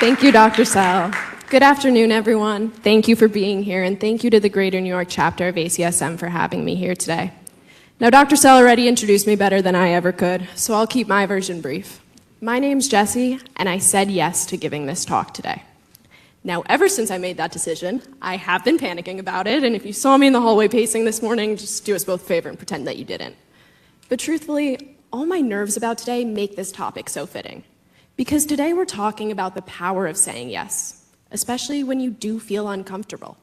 Thank you, Dr. Sell. Good afternoon, everyone. Thank you for being here, and thank you to the Greater New York chapter of ACSM for having me here today. Now, Dr. Sell already introduced me better than I ever could, so I'll keep my version brief. My name's Jessie, and I said yes to giving this talk today. Now, ever since I made that decision, I have been panicking about it, and if you saw me in the hallway pacing this morning, just do us both a favor and pretend that you didn't. But truthfully, all my nerves about today make this topic so fitting. Because today we're talking about the power of saying yes, especially when you do feel uncomfortable.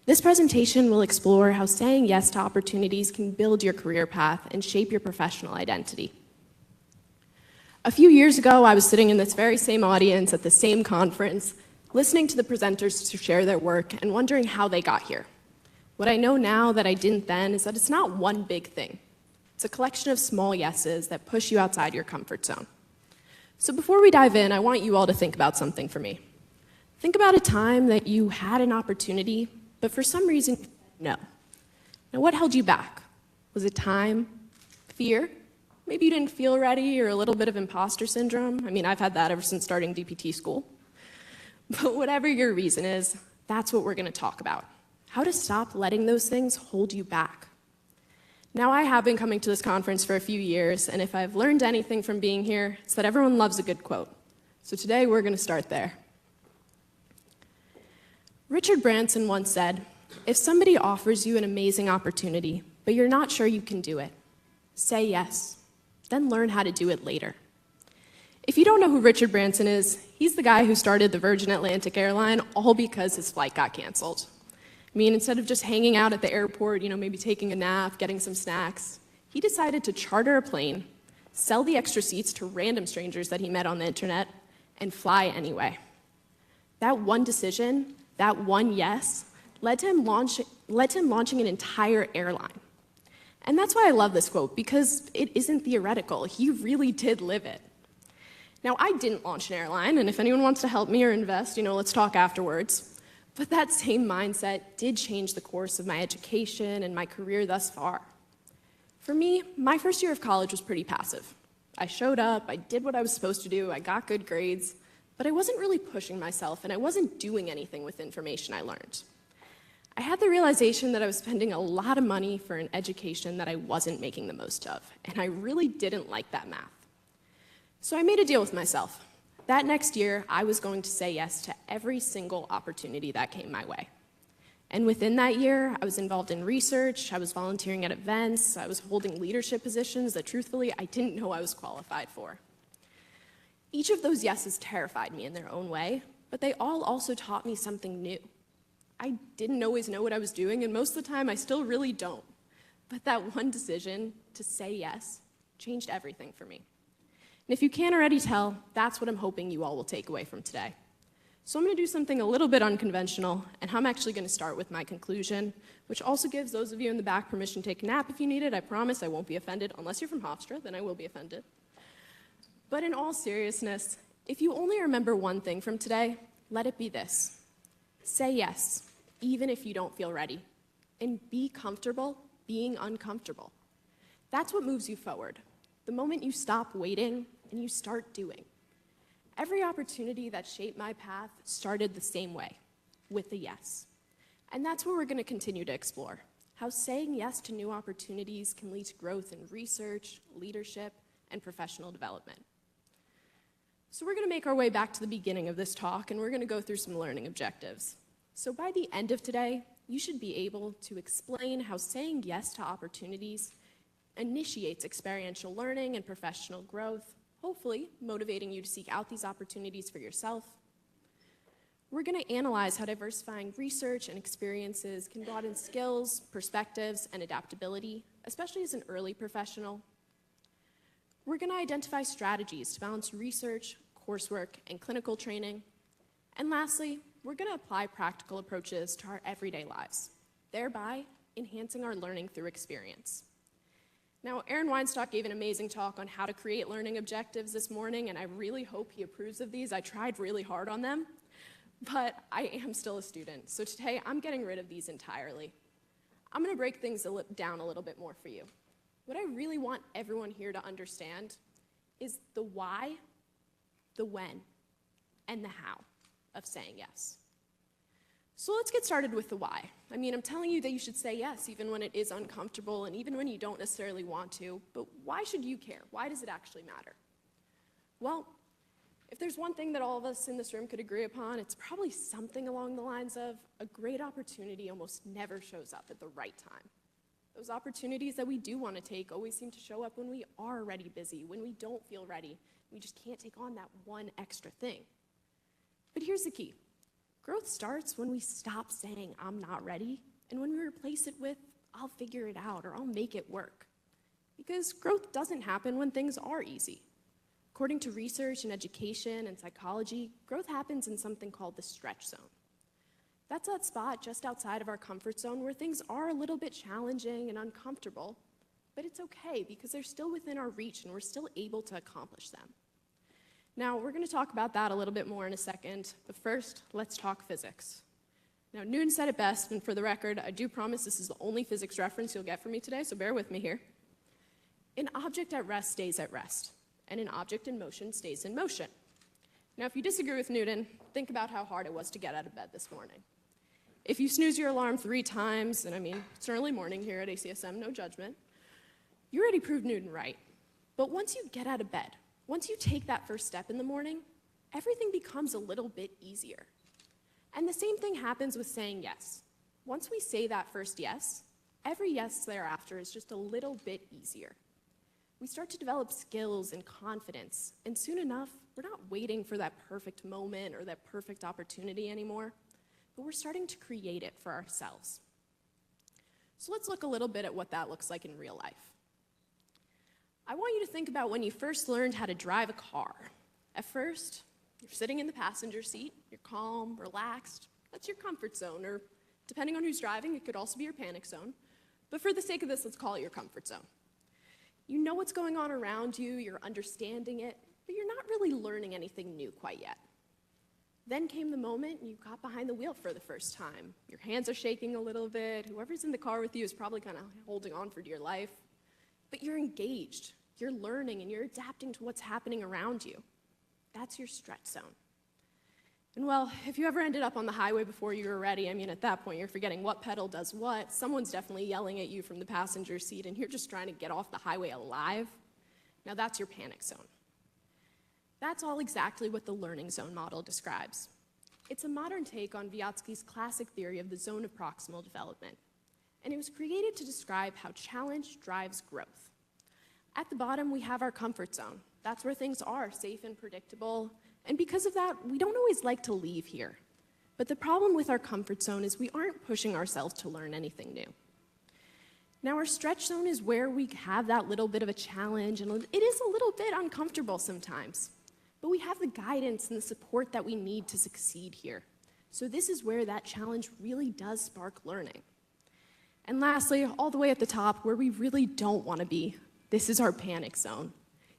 This presentation will explore how saying yes to opportunities can build your career path and shape your professional identity. A few years ago, I was sitting in this very same audience at the same conference, listening to the presenters to share their work and wondering how they got here. What I know now that I didn't then is that it's not one big thing. It's a collection of small yeses that push you outside your comfort zone. So before we dive in, I want you all to think about something for me. Think about a time that you had an opportunity, but for some reason, no. Now, what held you back? Was it time? Fear? Maybe you didn't feel ready, or a little bit of imposter syndrome. I mean, I've had that ever since starting DPT school. But whatever your reason is, that's what we're going to talk about. How to stop letting those things hold you back. Now, I have been coming to this conference for a few years, and if I've learned anything from being here, it's that everyone loves a good quote. So today, we're going to start there. Richard Branson once said, "If somebody offers you an amazing opportunity, but you're not sure you can do it, say yes, then learn how to do it later." If you don't know who Richard Branson is, he's the guy who started the Virgin Atlantic airline all because his flight got canceled. I mean, instead of just hanging out at the airport, maybe taking a nap, getting some snacks, he decided to charter a plane, sell the extra seats to random strangers that he met on the internet, and fly anyway. That one decision, that one yes, led to him launching an entire airline. And that's why I love this quote, because it isn't theoretical. He really did live it. Now, I didn't launch an airline, and if anyone wants to help me or invest, let's talk afterwards. But that same mindset did change the course of my education and my career thus far. For me, my first year of college was pretty passive. I showed up, I did what I was supposed to do, I got good grades, but I wasn't really pushing myself, and I wasn't doing anything with information I learned. I had the realization that I was spending a lot of money for an education that I wasn't making the most of, and I really didn't like that math. So I made a deal with myself. That next year, I was going to say yes to every single opportunity that came my way. And within that year, I was involved in research, I was volunteering at events, I was holding leadership positions that truthfully I didn't know I was qualified for. Each of those yeses terrified me in their own way, but they all also taught me something new. I didn't always know what I was doing, and most of the time I still really don't. But that one decision to say yes changed everything for me. And if you can't already tell, that's what I'm hoping you all will take away from today. So I'm going to do something a little bit unconventional, and I'm actually going to start with my conclusion, which also gives those of you in the back permission to take a nap if you need it. I promise I won't be offended. Unless you're from Hofstra, then I will be offended. But in all seriousness, if you only remember one thing from today, let it be this. Say yes, even if you don't feel ready, and be comfortable being uncomfortable. That's what moves you forward. The moment you stop waiting and you start doing. Every opportunity that shaped my path started the same way, with a yes. And that's what we're going to continue to explore, how saying yes to new opportunities can lead to growth in research, leadership, and professional development. So we're going to make our way back to the beginning of this talk, and we're going to go through some learning objectives. So by the end of today, you should be able to explain how saying yes to opportunities initiates experiential learning and professional growth, hopefully motivating you to seek out these opportunities for yourself. We're going to analyze how diversifying research and experiences can broaden skills, perspectives, and adaptability, especially as an early professional. We're going to identify strategies to balance research, coursework, and clinical training. And lastly, we're going to apply practical approaches to our everyday lives, thereby enhancing our learning through experience. Now, Aaron Weinstock gave an amazing talk on how to create learning objectives this morning, and I really hope he approves of these. I tried really hard on them, but I am still a student. So today, I'm getting rid of these entirely. I'm going to break things down a little bit more for you. What I really want everyone here to understand is the why, the when, and the how of saying yes. So let's get started with the why. I mean, I'm telling you that you should say yes even when it is uncomfortable and even when you don't necessarily want to, but why should you care? Why does it actually matter? Well, if there's one thing that all of us in this room could agree upon, it's probably something along the lines of a great opportunity almost never shows up at the right time. Those opportunities that we do want to take always seem to show up when we are already busy, when we don't feel ready. We just can't take on that one extra thing. But here's the key. Growth starts when we stop saying, I'm not ready, and when we replace it with, I'll figure it out or I'll make it work. Because growth doesn't happen when things are easy. According to research in education and psychology, growth happens in something called the stretch zone. That's that spot just outside of our comfort zone where things are a little bit challenging and uncomfortable, but it's okay because they're still within our reach and we're still able to accomplish them. Now, we're going to talk about that a little bit more in a second, but first, let's talk physics. Now, Newton said it best, and for the record, I do promise this is the only physics reference you'll get from me today, so bear with me here. An object at rest stays at rest, and an object in motion stays in motion. Now, if you disagree with Newton, think about how hard it was to get out of bed this morning. If you snooze your alarm 3 times, and I mean, it's an early morning here at ACSM, no judgment, you already proved Newton right. But once you get out of bed, once you take that first step in the morning, everything becomes a little bit easier. And the same thing happens with saying yes. Once we say that first yes, every yes thereafter is just a little bit easier. We start to develop skills and confidence, and soon enough, we're not waiting for that perfect moment or that perfect opportunity anymore, but we're starting to create it for ourselves. So let's look a little bit at what that looks like in real life. I want you to think about when you first learned how to drive a car. At first, you're sitting in the passenger seat, you're calm, relaxed. That's your comfort zone, or depending on who's driving, it could also be your panic zone. But for the sake of this, let's call it your comfort zone. You know what's going on around you, you're understanding it, but you're not really learning anything new quite yet. Then came the moment you got behind the wheel for the first time. Your hands are shaking a little bit, whoever's in the car with you is probably kind of holding on for dear life, but you're engaged. You're learning and you're adapting to what's happening around you. That's your stretch zone. And well, if you ever ended up on the highway before you were ready, I mean, at that point, you're forgetting what pedal does what. Someone's definitely yelling at you from the passenger seat, and you're just trying to get off the highway alive. Now, that's your panic zone. That's all exactly what the learning zone model describes. It's a modern take on Vygotsky's classic theory of the zone of proximal development. And it was created to describe how challenge drives growth. At the bottom, we have our comfort zone. That's where things are safe and predictable. And because of that, we don't always like to leave here. But the problem with our comfort zone is we aren't pushing ourselves to learn anything new. Now, our stretch zone is where we have that little bit of a challenge, and it is a little bit uncomfortable sometimes. But we have the guidance and the support that we need to succeed here. So this is where that challenge really does spark learning. And lastly, all the way at the top, where we really don't want to be, this is our panic zone.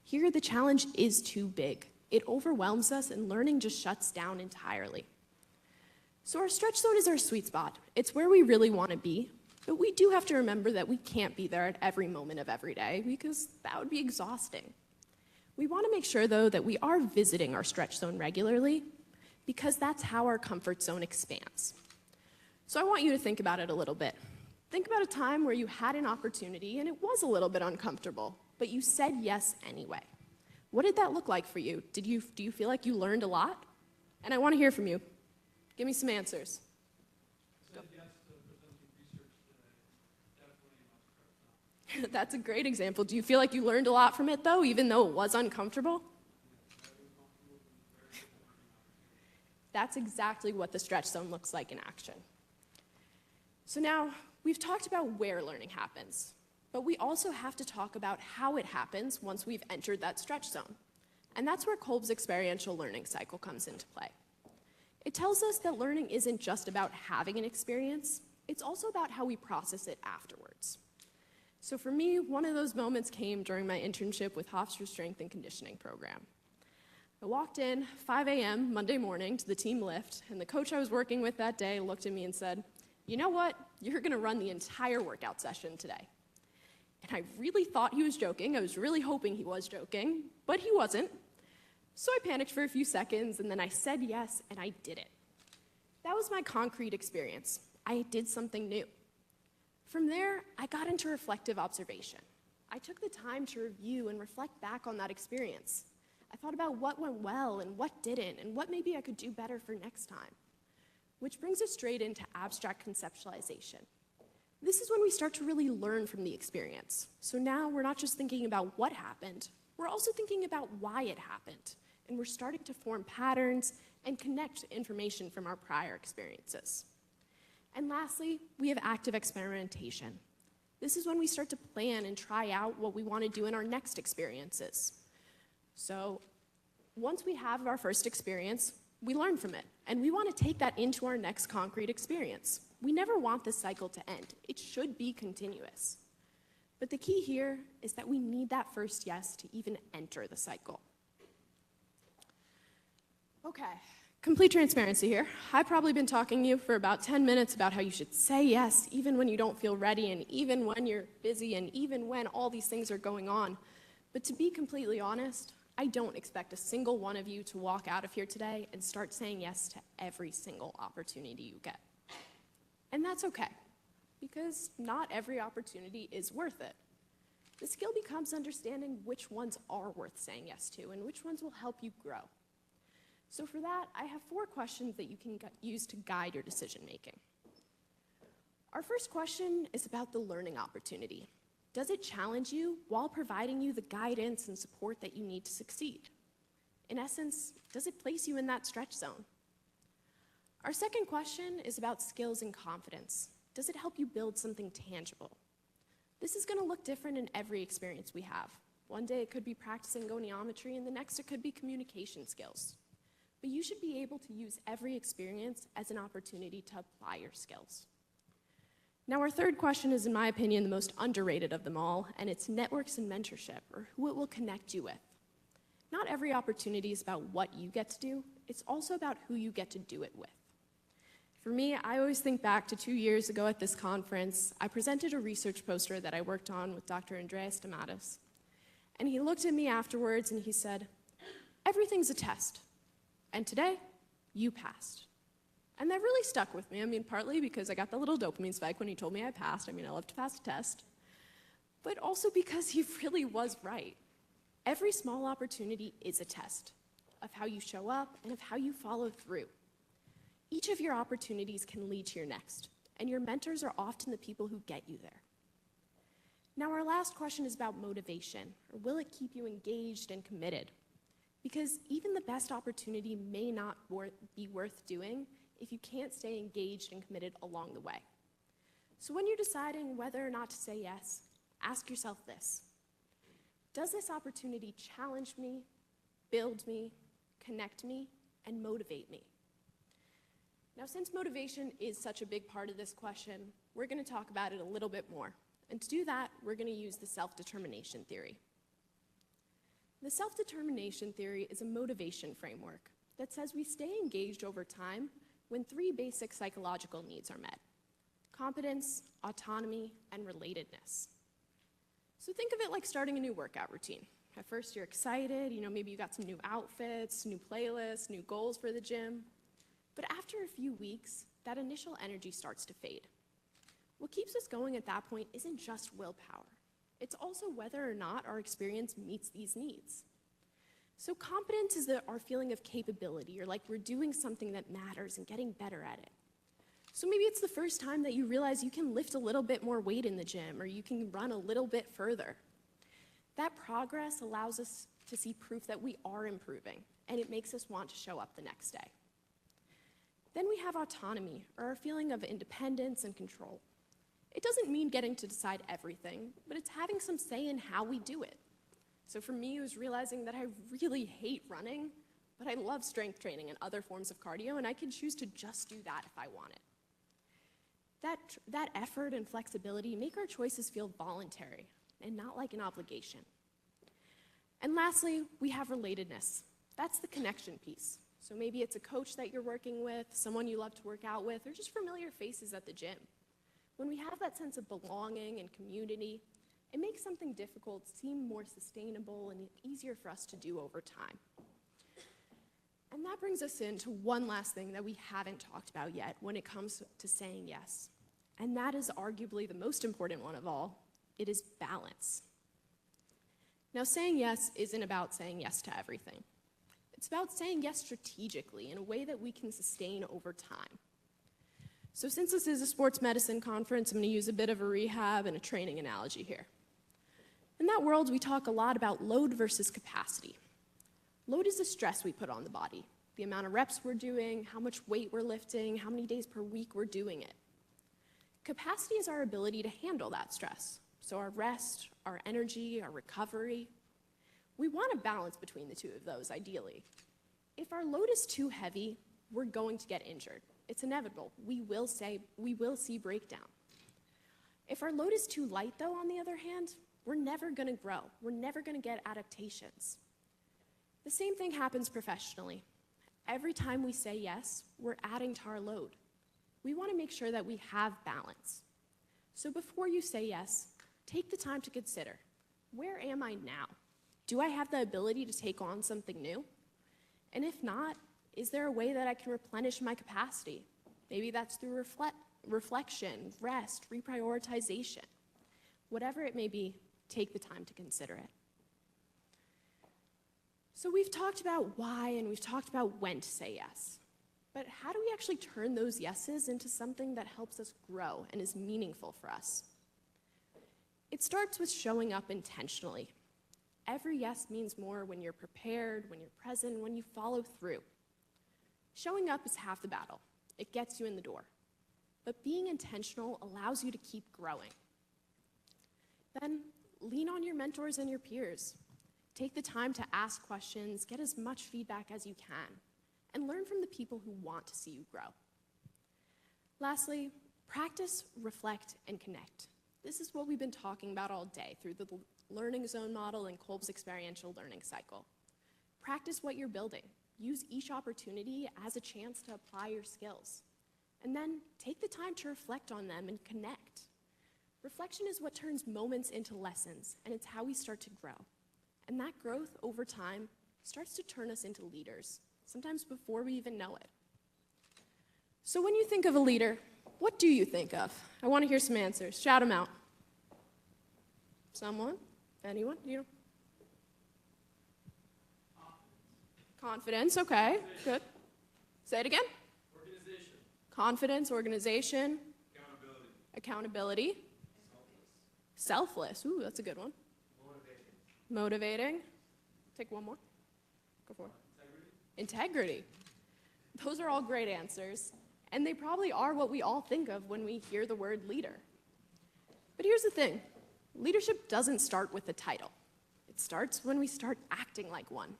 Here, the challenge is too big. It overwhelms us, and learning just shuts down entirely. So our stretch zone is our sweet spot. It's where we really want to be, but we do have to remember that we can't be there at every moment of every day, because that would be exhausting. We want to make sure, though, that we are visiting our stretch zone regularly, because that's how our comfort zone expands. So I want you to think about it a little bit. Think about a time where you had an opportunity and it was a little bit uncomfortable, but you said yes anyway. What did that look like for you? Do you feel like you learned a lot? And I want to hear from you. Give me some answers. I said yes to presenting research today. Definitely in my stretch zone. That's a great example. Do you feel like you learned a lot from it, though, even though it was uncomfortable? That's exactly what the stretch zone looks like in action. So now, we've talked about where learning happens, but we also have to talk about how it happens once we've entered that stretch zone. And that's where Kolb's experiential learning cycle comes into play. It tells us that learning isn't just about having an experience, it's also about how we process it afterwards. So for me, one of those moments came during my internship with Hofstra Strength and Conditioning program. I walked in 5 a.m. Monday morning to the team lift, and the coach I was working with that day looked at me and said, "You know what? You're going to run the entire workout session today." And I really thought he was joking. I was really hoping he was joking, but he wasn't. So I panicked for a few seconds, and then I said yes, and I did it. That was my concrete experience. I did something new. From there, I got into reflective observation. I took the time to review and reflect back on that experience. I thought about what went well and what didn't, and what maybe I could do better for next time. Which brings us straight into abstract conceptualization. This is when we start to really learn from the experience. So now we're not just thinking about what happened, we're also thinking about why it happened. And we're starting to form patterns and connect information from our prior experiences. And lastly, we have active experimentation. This is when we start to plan and try out what we want to do in our next experiences. So once we have our first experience, we learn from it, and we want to take that into our next concrete experience. We never want this cycle to end. It should be continuous. But the key here is that we need that first yes to even enter the cycle. Okay, complete transparency here. I've probably been talking to you for about 10 minutes about how you should say yes even when you don't feel ready, and even when you're busy, and even when all these things are going on. But to be completely honest, I don't expect a single one of you to walk out of here today and start saying yes to every single opportunity you get. And that's okay, because not every opportunity is worth it. The skill becomes understanding which ones are worth saying yes to and which ones will help you grow. So for that, I have 4 questions that you can use to guide your decision making. Our first question is about the learning opportunity. Does it challenge you while providing you the guidance and support that you need to succeed? In essence, does it place you in that stretch zone? Our second question is about skills and confidence. Does it help you build something tangible? This is going to look different in every experience we have. One day it could be practicing goniometry, and the next it could be communication skills. But you should be able to use every experience as an opportunity to apply your skills. Now, our third question is, in my opinion, the most underrated of them all, and it's networks and mentorship, or who it will connect you with. Not every opportunity is about what you get to do, it's also about who you get to do it with. For me, I always think back to 2 years ago at this conference. I presented a research poster that I worked on with Dr. Andreas Damatis. And he looked at me afterwards and he said, "Everything's a test. And today, you passed." And that really stuck with me. I mean, partly because I got the little dopamine spike when he told me I passed. I mean, I love to pass a test. But also because he really was right. Every small opportunity is a test of how you show up and of how you follow through. Each of your opportunities can lead to your next, and your mentors are often the people who get you there. Now, our last question is about motivation, or will it keep you engaged and committed? Because even the best opportunity may not be worth doing if you can't stay engaged and committed along the way. So when you're deciding whether or not to say yes, ask yourself this: does this opportunity challenge me, build me, connect me, and motivate me? Now, since motivation is such a big part of this question, we're going to talk about it a little bit more. And to do that, we're going to use the self-determination theory. The self-determination theory is a motivation framework that says we stay engaged over time when 3 basic psychological needs are met: competence, autonomy, and relatedness. So think of it like starting a new workout routine. At first you're excited, maybe you got some new outfits, new playlists, new goals for the gym. But after a few weeks, that initial energy starts to fade. What keeps us going at that point isn't just willpower. It's also whether or not our experience meets these needs. So competence is our feeling of capability, or like we're doing something that matters and getting better at it. So maybe it's the first time that you realize you can lift a little bit more weight in the gym, or you can run a little bit further. That progress allows us to see proof that we are improving, and it makes us want to show up the next day. Then we have autonomy, or our feeling of independence and control. It doesn't mean getting to decide everything, but it's having some say in how we do it. So for me, it was realizing that I really hate running, but I love strength training and other forms of cardio, and I can choose to just do that if I want it. That effort and flexibility make our choices feel voluntary and not like an obligation. And lastly, we have relatedness. That's the connection piece. So maybe it's a coach that you're working with, someone you love to work out with, or just familiar faces at the gym. When we have that sense of belonging and community, it makes something difficult seem more sustainable and easier for us to do over time. And that brings us into one last thing that we haven't talked about yet when it comes to saying yes. And that is arguably the most important one of all. It is balance. Now, saying yes isn't about saying yes to everything. It's about saying yes strategically in a way that we can sustain over time. So since this is a sports medicine conference, I'm going to use a bit of a rehab and a training analogy here. In that world, we talk a lot about load versus capacity. Load is the stress we put on the body, the amount of reps we're doing, how much weight we're lifting, how many days per week we're doing it. Capacity is our ability to handle that stress. So our rest, our energy, our recovery. We want a balance between the two of those, ideally. If our load is too heavy, we're going to get injured. It's inevitable. We will see breakdown. If our load is too light, though, on the other hand, we're never going to grow. We're never going to get adaptations. The same thing happens professionally. Every time we say yes, we're adding to our load. We want to make sure that we have balance. So before you say yes, take the time to consider, where am I now? Do I have the ability to take on something new? And if not, is there a way that I can replenish my capacity? Maybe that's through reflection, rest, reprioritization. Whatever it may be, take the time to consider it. So we've talked about why and we've talked about when to say yes. But how do we actually turn those yeses into something that helps us grow and is meaningful for us? It starts with showing up intentionally. Every yes means more when you're prepared, when you're present, when you follow through. Showing up is half the battle. It gets you in the door. But being intentional allows you to keep growing. Then lean on your mentors and your peers. Take the time to ask questions, get as much feedback as you can, and learn from the people who want to see you grow. Lastly, practice, reflect, and connect. This is what we've been talking about all day through the learning zone model and Kolb's experiential learning cycle. Practice what you're building. Use each opportunity as a chance to apply your skills. And then take the time to reflect on them and connect. Reflection is what turns moments into lessons, and it's how we start to grow. And that growth over time starts to turn us into leaders, sometimes before we even know it. So when you think of a leader, what do you think of? I want to hear some answers. Shout them out. Someone? Anyone? You? Confidence, okay, good. Say it again. Organization. Confidence, organization. Accountability. Accountability. Selfless, ooh, that's a good one. Motivating. Take one more. Go for it. Integrity. Those are all great answers, and they probably are what we all think of when we hear the word leader. But here's the thing. Leadership doesn't start with a title. It starts when we start acting like one.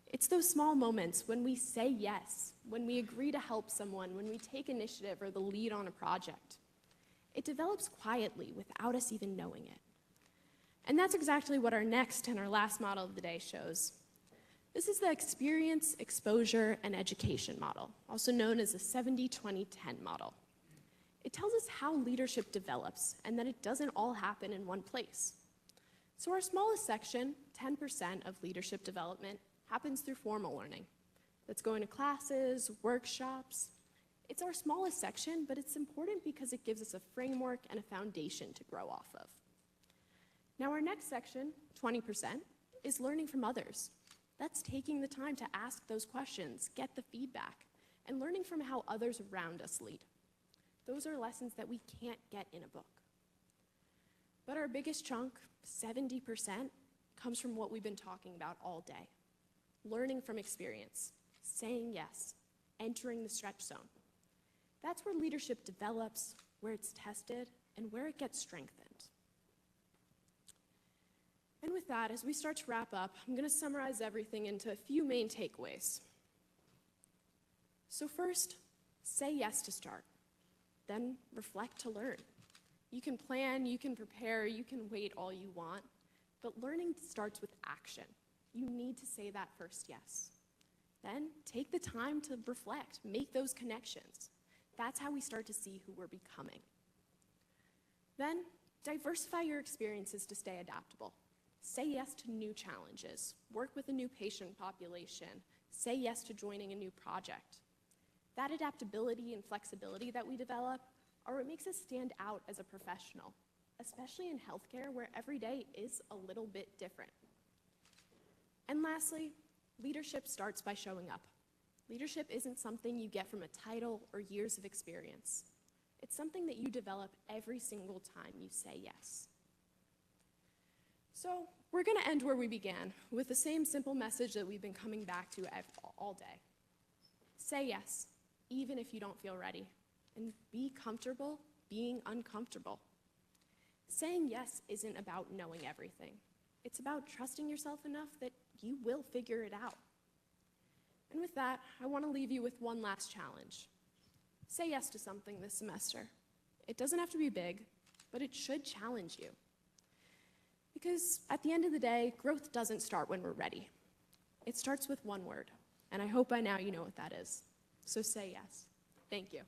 It's those small moments when we say yes, when we agree to help someone, when we take initiative or the lead on a project. It develops quietly without us even knowing it. And that's exactly what our next and our last model of the day shows. This is the experience, exposure, and education model, also known as the 70-20-10 model. It tells us how leadership develops and that it doesn't all happen in one place. So our smallest section, 10% of leadership development, happens through formal learning. That's going to classes, workshops. It's our smallest section, but it's important because it gives us a framework and a foundation to grow off of. Now our next section, 20%, is learning from others. That's taking the time to ask those questions, get the feedback, and learning from how others around us lead. Those are lessons that we can't get in a book. But our biggest chunk, 70%, comes from what we've been talking about all day. Learning from experience, saying yes, entering the stretch zone. That's where leadership develops, where it's tested, and where it gets strengthened. And with that, as we start to wrap up, I'm going to summarize everything into a few main takeaways. So first, say yes to start. Then reflect to learn. You can plan, you can prepare, you can wait all you want, but learning starts with action. You need to say that first yes. Then take the time to reflect, make those connections. That's how we start to see who we're becoming. Then diversify your experiences to stay adaptable. Say yes to new challenges. Work with a new patient population. Say yes to joining a new project. That adaptability and flexibility that we develop are what makes us stand out as a professional, especially in healthcare where every day is a little bit different. And lastly, leadership starts by showing up. Leadership isn't something you get from a title or years of experience. It's something that you develop every single time you say yes. So we're going to end where we began, with the same simple message that we've been coming back to all day. Say yes, even if you don't feel ready, and be comfortable being uncomfortable. Saying yes isn't about knowing everything. It's about trusting yourself enough that you will figure it out. And with that, I want to leave you with one last challenge. Say yes to something this semester. It doesn't have to be big, but it should challenge you. Because at the end of the day, growth doesn't start when we're ready. It starts with one word, and I hope by now you know what that is. So say yes. Thank you.